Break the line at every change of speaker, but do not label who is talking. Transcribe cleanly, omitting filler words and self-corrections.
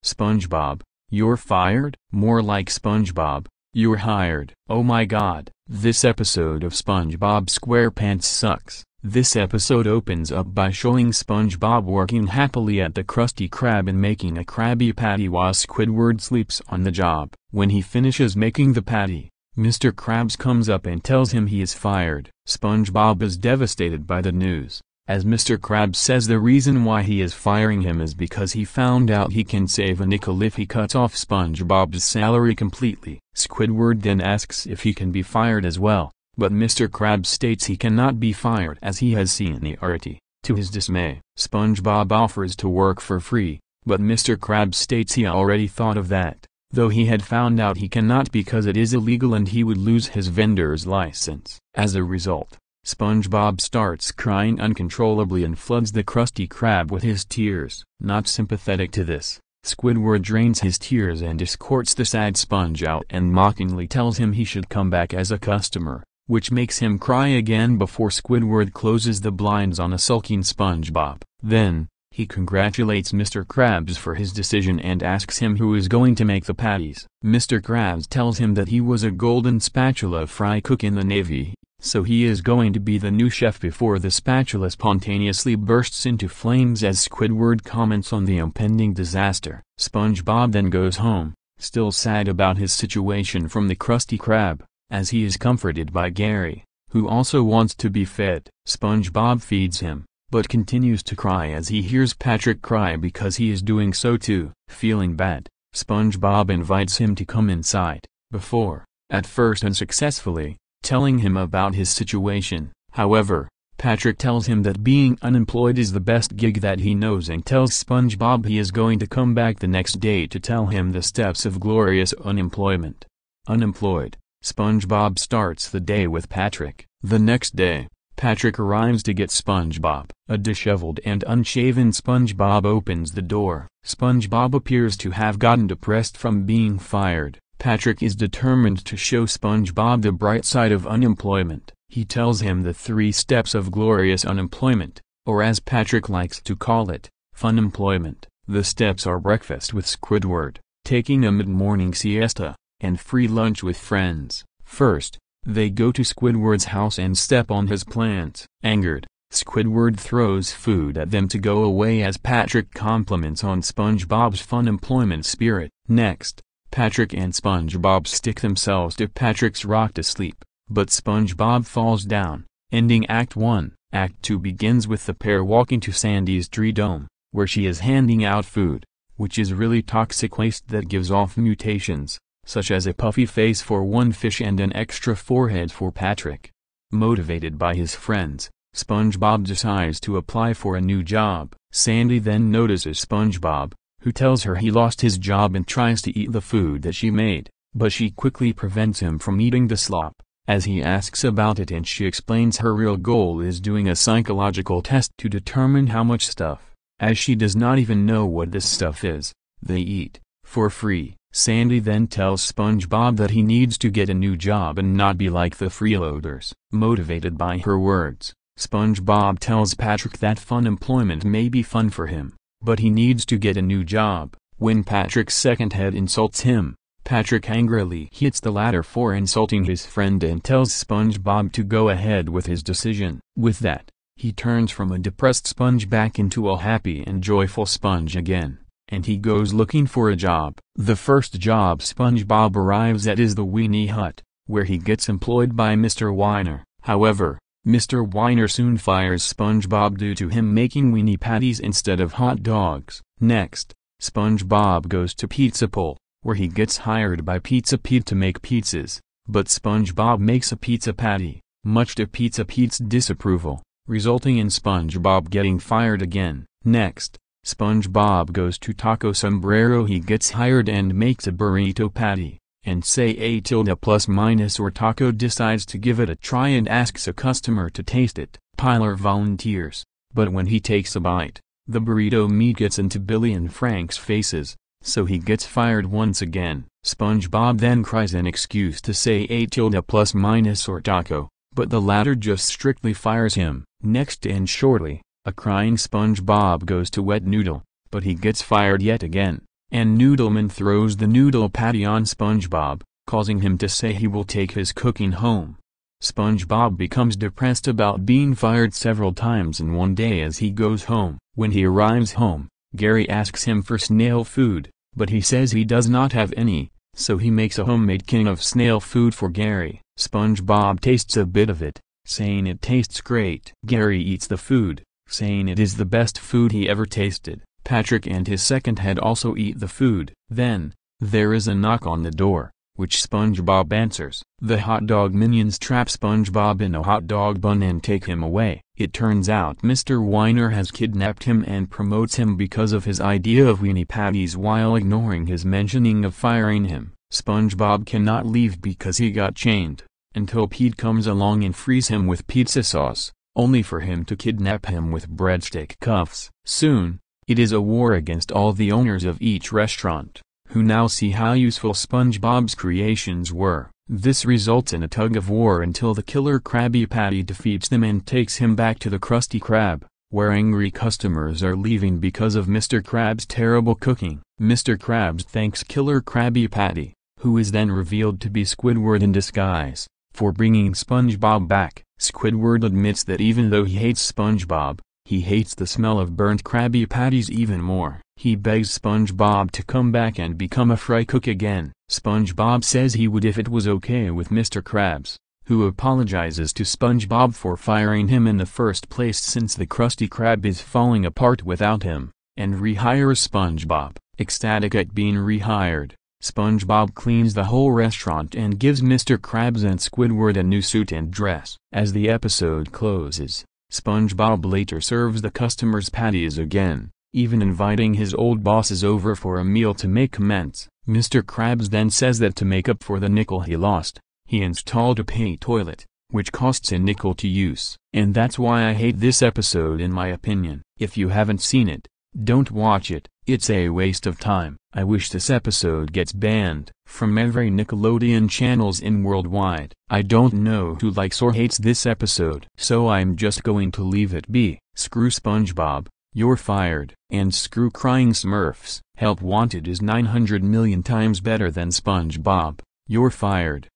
SpongeBob, you're fired? More like SpongeBob, you're hired. Oh my god, this episode of SpongeBob SquarePants sucks. This episode opens up by showing SpongeBob working happily at the Krusty Krab and making a Krabby Patty while Squidward sleeps on the job. When he finishes making the patty, Mr. Krabs comes up and tells him he is fired. SpongeBob is devastated by the news, as Mr. Krabs says the reason why he is firing him is because he found out he can save a nickel if he cuts off SpongeBob's salary completely. Squidward then asks if he can be fired as well, but Mr. Krabs states he cannot be fired as he has seniority. To his dismay, SpongeBob offers to work for free, but Mr. Krabs states he already thought of that, though he had found out he cannot because it is illegal and he would lose his vendor's license. As a result, SpongeBob starts crying uncontrollably and floods the Krusty Krab with his tears. Not sympathetic to this, Squidward drains his tears and escorts the sad Sponge out and mockingly tells him he should come back as a customer, which makes him cry again before Squidward closes the blinds on a sulking SpongeBob. Then, he congratulates Mr. Krabs for his decision and asks him who is going to make the patties. Mr. Krabs tells him that he was a golden spatula fry cook in the Navy, so he is going to be the new chef before the spatula spontaneously bursts into flames as Squidward comments on the impending disaster. SpongeBob then goes home, still sad about his situation from the Krusty Krab, as he is comforted by Gary, who also wants to be fed. SpongeBob feeds him, but continues to cry as he hears Patrick cry because he is doing so too. Feeling bad, SpongeBob invites him to come inside, before, at first unsuccessfully, telling him about his situation. However, Patrick tells him that being unemployed is the best gig that he knows and tells SpongeBob he is going to come back the next day to tell him the steps of glorious unemployment. Unemployed, SpongeBob starts the day with Patrick. The next day, Patrick arrives to get SpongeBob. A disheveled and unshaven SpongeBob opens the door. SpongeBob appears to have gotten depressed from being fired. Patrick is determined to show SpongeBob the bright side of unemployment. He tells him the 3 steps of glorious unemployment, or as Patrick likes to call it, funemployment. The steps are breakfast with Squidward, taking a mid-morning siesta, and free lunch with friends. First, they go to Squidward's house and step on his plants. Angered, Squidward throws food at them to go away as Patrick compliments on SpongeBob's fun employment spirit. Next, Patrick and SpongeBob stick themselves to Patrick's rock to sleep, but SpongeBob falls down, ending Act 1. Act 2 begins with the pair walking to Sandy's tree dome, where she is handing out food, which is really toxic waste that gives off mutations, such as a puffy face for one fish and an extra forehead for Patrick. Motivated by his friends, SpongeBob decides to apply for a new job. Sandy then notices SpongeBob, who tells her he lost his job and tries to eat the food that she made, but she quickly prevents him from eating the slop, as he asks about it and she explains her real goal is doing a psychological test to determine how much stuff, as she does not even know what this stuff is, they eat, for free. Sandy then tells SpongeBob that he needs to get a new job and not be like the freeloaders. Motivated by her words, SpongeBob tells Patrick that fun employment may be fun for him, but he needs to get a new job. When Patrick's second head insults him, Patrick angrily hits the latter for insulting his friend and tells SpongeBob to go ahead with his decision. With that, he turns from a depressed Sponge back into a happy and joyful Sponge again, and he goes looking for a job. The first job SpongeBob arrives at is the Weenie Hut, where he gets employed by Mr. Weiner. However, Mr. Weiner soon fires SpongeBob due to him making weenie patties instead of hot dogs. Next, SpongeBob goes to Pizza Pole, where he gets hired by Pizza Pete to make pizzas, but SpongeBob makes a pizza patty, much to Pizza Pete's disapproval, resulting in SpongeBob getting fired again. Next, SpongeBob goes to Taco Sombrero. He gets hired and makes a burrito patty, and say A tilde plus minus or Taco decides to give it a try and asks a customer to taste it. Pilar volunteers, but when he takes a bite, the burrito meat gets into Billy and Frank's faces, so he gets fired once again. SpongeBob then cries an excuse to say A tilde plus minus or Taco, but the latter just strictly fires him. Next and shortly, a crying SpongeBob goes to Wet Noodle, but he gets fired yet again. and Noodleman throws the noodle patty on SpongeBob, causing him to say he will take his cooking home. SpongeBob becomes depressed about being fired several times in one day as he goes home. When he arrives home, Gary asks him for snail food, but he says he does not have any, so he makes a homemade king of snail food for Gary. SpongeBob tastes a bit of it, saying it tastes great. Gary eats the food, saying it is the best food he ever tasted. Patrick and his second head also eat the food. Then, there is a knock on the door, which SpongeBob answers. The hot dog minions trap SpongeBob in a hot dog bun and take him away. It turns out Mr. Weiner has kidnapped him and promotes him because of his idea of weenie patties while ignoring his mentioning of firing him. SpongeBob cannot leave because he got chained, until Pete comes along and frees him with pizza sauce, only for him to kidnap him with breadstick cuffs. Soon, it is a war against all the owners of each restaurant, who now see how useful SpongeBob's creations were. This results in a tug-of-war until the killer Krabby Patty defeats them and takes him back to the Krusty Krab, where angry customers are leaving because of Mr. Krabs' terrible cooking. Mr. Krabs thanks killer Krabby Patty, who is then revealed to be Squidward in disguise, for bringing SpongeBob back. Squidward admits that even though he hates SpongeBob, he hates the smell of burnt Krabby Patties even more. He begs SpongeBob to come back and become a fry cook again. SpongeBob says he would if it was okay with Mr. Krabs, who apologizes to SpongeBob for firing him in the first place since the Krusty Krab is falling apart without him, and rehires SpongeBob. Ecstatic at being rehired, SpongeBob cleans the whole restaurant and gives Mr. Krabs and Squidward a new suit and dress. As the episode closes, SpongeBob later serves the customers patties again, even inviting his old bosses over for a meal to make amends. Mr. Krabs then says that to make up for the nickel he lost, he installed a pay toilet, which costs a nickel to use. And that's why I hate this episode in my opinion. If you haven't seen it, don't watch it, it's a waste of time. I wish this episode gets banned from every Nickelodeon channels in worldwide. I don't know who likes or hates this episode, so I'm just going to leave it be. Screw SpongeBob, you're fired. And screw crying Smurfs. Help Wanted is 900 million times better than SpongeBob, you're fired.